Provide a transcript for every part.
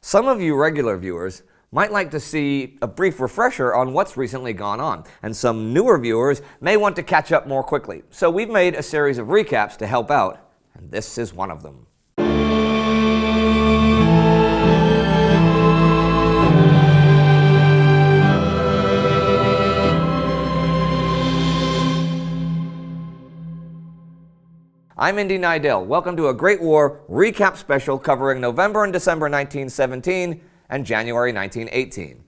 Some of you regular viewers might like to see a brief refresher on what's recently gone on, and some newer viewers may want to catch up more quickly. So we've made a series of recaps to help out, and this is one of them. I'm Indy Nidell. Welcome to a Great War recap special covering November and December 1917 and January 1918.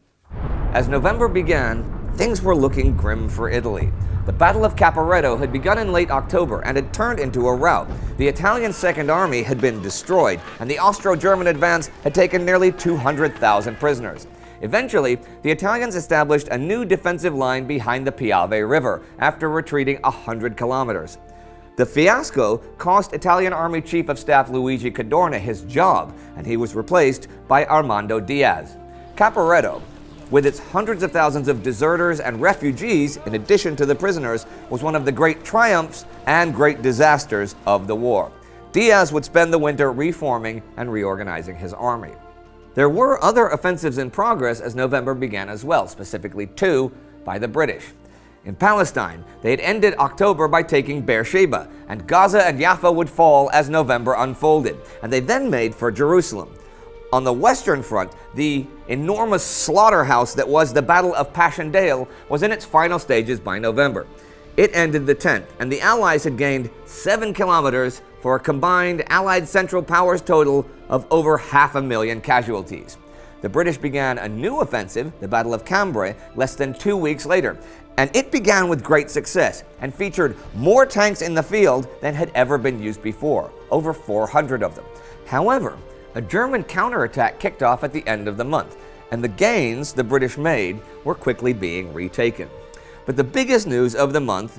As November began, things were looking grim for Italy. The Battle of Caporetto had begun in late October and had turned into a rout. The Italian Second Army had been destroyed, and the Austro-German advance had taken nearly 200,000 prisoners. Eventually, the Italians established a new defensive line behind the Piave River after retreating 100 kilometers. The fiasco cost Italian Army Chief of Staff Luigi Cadorna his job, and he was replaced by Armando Diaz. Caporetto, with its hundreds of thousands of deserters and refugees, in addition to the prisoners, was one of the great triumphs and great disasters of the war. Diaz would spend the winter reforming and reorganizing his army. There were other offensives in progress as November began as well, specifically two by the British. In Palestine, they had ended October by taking Beersheba, and Gaza and Jaffa would fall as November unfolded, and they then made for Jerusalem. On the Western Front, the enormous slaughterhouse that was the Battle of Passchendaele was in its final stages by November. It ended the 10th, and the Allies had gained 7 kilometers for a combined Allied Central Powers total of over 500,000 casualties. The British began a new offensive, the Battle of Cambrai, less than 2 weeks later, and it began with great success and featured more tanks in the field than had ever been used before, over 400 of them. However, a German counterattack kicked off at the end of the month, and the gains the British made were quickly being retaken. But the biggest news of the month,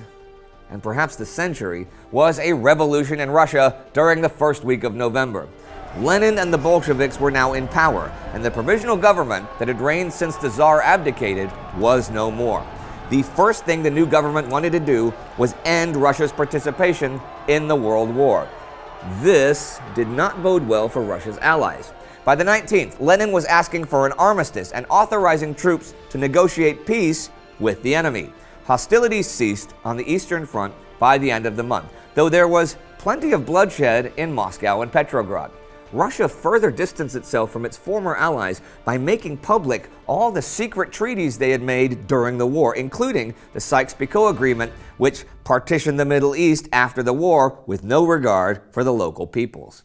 and perhaps the century, was a revolution in Russia during the first week of November. Lenin and the Bolsheviks were now in power, and the provisional government that had reigned since the Tsar abdicated was no more. The first thing the new government wanted to do was end Russia's participation in the World War. This did not bode well for Russia's allies. By the 19th, Lenin was asking for an armistice and authorizing troops to negotiate peace with the enemy. Hostilities ceased on the Eastern Front by the end of the month, though there was plenty of bloodshed in Moscow and Petrograd. Russia further distanced itself from its former allies by making public all the secret treaties they had made during the war, including the Sykes-Picot Agreement, which partitioned the Middle East after the war with no regard for the local peoples.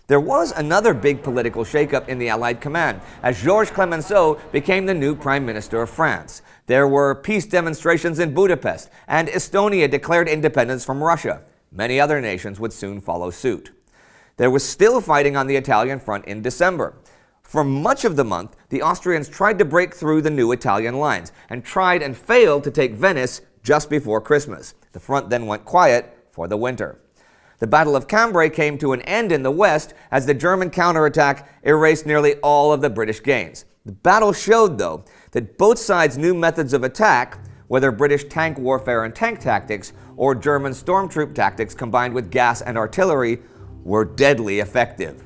There was another big political shakeup in the Allied command, as Georges Clemenceau became the new Prime Minister of France. There were peace demonstrations in Budapest, and Estonia declared independence from Russia. Many other nations would soon follow suit. There was still fighting on the Italian front in December. For much of the month, the Austrians tried to break through the new Italian lines and tried and failed to take Venice just before Christmas. The front then went quiet for the winter. The Battle of Cambrai came to an end in the west as the German counterattack erased nearly all of the British gains. The battle showed, though, that both sides' new methods of attack, whether British tank warfare and tank tactics or German stormtroop tactics combined with gas and artillery, were deadly effective.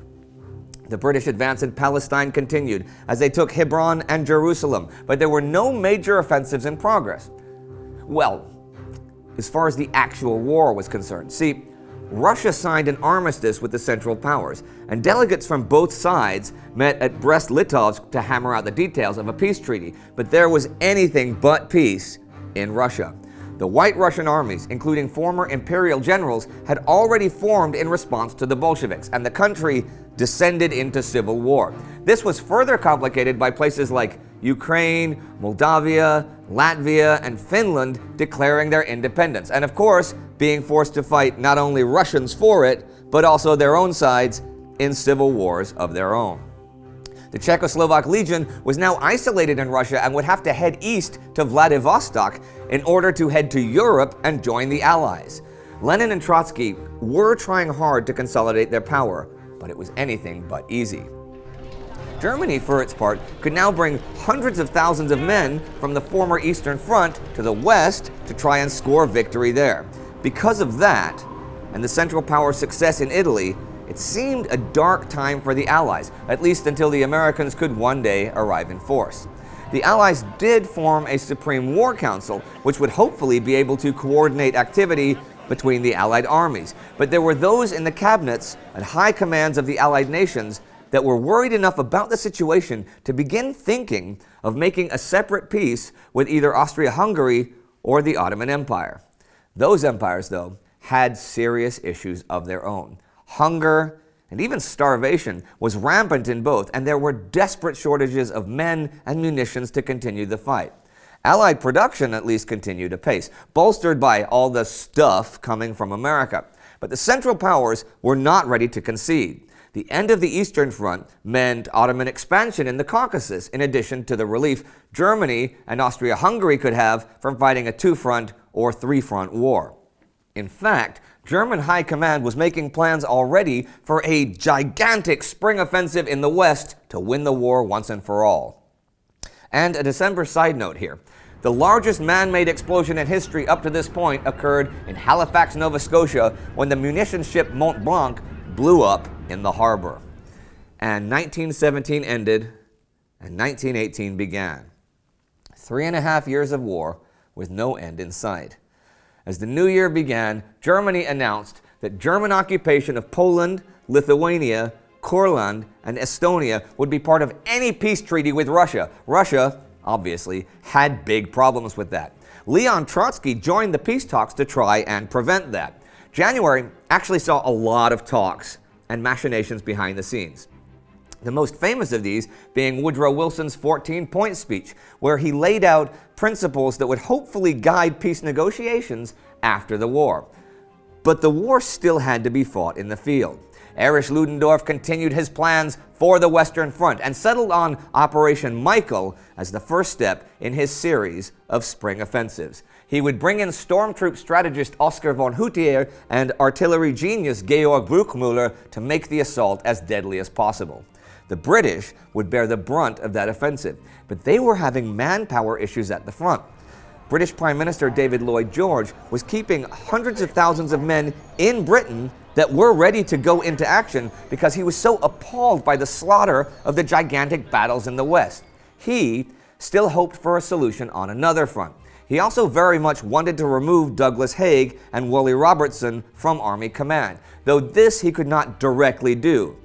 The British advance in Palestine continued as they took Hebron and Jerusalem, but there were no major offensives in progress. Well, as far as the actual war was concerned. See, Russia signed an armistice with the Central Powers, and delegates from both sides met at Brest-Litovsk to hammer out the details of a peace treaty, but there was anything but peace in Russia. The White Russian armies, including former imperial generals, had already formed in response to the Bolsheviks, and the country descended into civil war. This was further complicated by places like Ukraine, Moldavia, Latvia, and Finland declaring their independence, and of course, being forced to fight not only Russians for it, but also their own sides in civil wars of their own. The Czechoslovak Legion was now isolated in Russia and would have to head east to Vladivostok in order to head to Europe and join the Allies. Lenin and Trotsky were trying hard to consolidate their power, but it was anything but easy. Germany, for its part, could now bring hundreds of thousands of men from the former Eastern Front to the west to try and score victory there. Because of that, and the Central Powers' success in Italy, it seemed a dark time for the Allies, at least until the Americans could one day arrive in force. The Allies did form a Supreme War Council, which would hopefully be able to coordinate activity between the Allied armies. But there were those in the cabinets and high commands of the Allied nations that were worried enough about the situation to begin thinking of making a separate peace with either Austria-Hungary or the Ottoman Empire. Those empires, though, had serious issues of their own. Hunger and even starvation was rampant in both, and there were desperate shortages of men and munitions to continue the fight. Allied production at least continued apace, bolstered by all the stuff coming from America. But the Central Powers were not ready to concede. The end of the Eastern Front meant Ottoman expansion in the Caucasus, in addition to the relief Germany and Austria-Hungary could have from fighting a two-front or three-front war. In fact, German high command was making plans already for a gigantic spring offensive in the West to win the war once and for all. And a December side note here. The largest man-made explosion in history up to this point occurred in Halifax, Nova Scotia, when the munitions ship Mont Blanc blew up in the harbor. And 1917 ended, and 1918 began. 3.5 years of war with no end in sight. As the new year began, Germany announced that German occupation of Poland, Lithuania, Courland, and Estonia would be part of any peace treaty with Russia. Russia, obviously, had big problems with that. Leon Trotsky joined the peace talks to try and prevent that. January actually saw a lot of talks and machinations behind the scenes. The most famous of these being Woodrow Wilson's 14-point speech, where he laid out principles that would hopefully guide peace negotiations after the war. But the war still had to be fought in the field. Erich Ludendorff continued his plans for the Western Front and settled on Operation Michael as the first step in his series of spring offensives. He would bring in stormtroop strategist Oskar von Hutier and artillery genius Georg Bruckmüller to make the assault as deadly as possible. The British would bear the brunt of that offensive, but they were having manpower issues at the front. British Prime Minister David Lloyd George was keeping hundreds of thousands of men in Britain that were ready to go into action because he was so appalled by the slaughter of the gigantic battles in the West. He still hoped for a solution on another front. He also very much wanted to remove Douglas Haig and Woolley Robertson from Army Command, though this he could not directly do.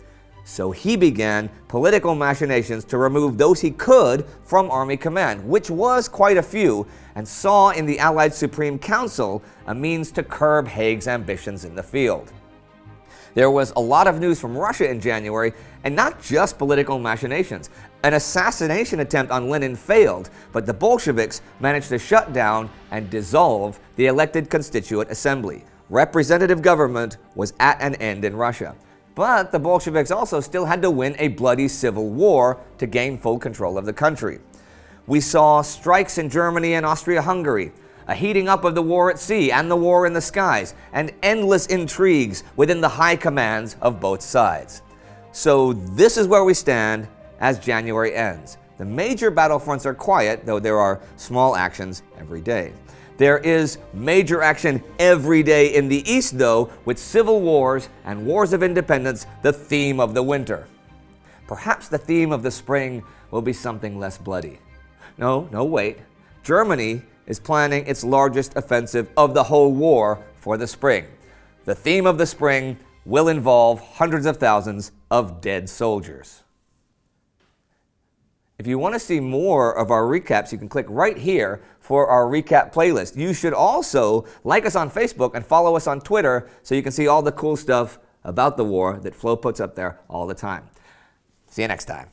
So he began political machinations to remove those he could from Army Command, which was quite a few, and saw in the Allied Supreme Council a means to curb Haig's ambitions in the field. There was a lot of news from Russia in January, and not just political machinations. An assassination attempt on Lenin failed, but the Bolsheviks managed to shut down and dissolve the elected Constituent Assembly. Representative government was at an end in Russia. But the Bolsheviks also still had to win a bloody civil war to gain full control of the country. We saw strikes in Germany and Austria-Hungary, a heating up of the war at sea and the war in the skies, and endless intrigues within the high commands of both sides. So this is where we stand as January ends. The major battlefronts are quiet, though there are small actions every day. There is major action every day in the East, though, with civil wars and wars of independence the theme of the winter. Perhaps the theme of the spring will be something less bloody. No, wait. Germany is planning its largest offensive of the whole war for the spring. The theme of the spring will involve hundreds of thousands of dead soldiers. If you want to see more of our recaps, you can click right here for our recap playlist. You should also like us on Facebook and follow us on Twitter so you can see all the cool stuff about the war that Flo puts up there all the time. See you next time.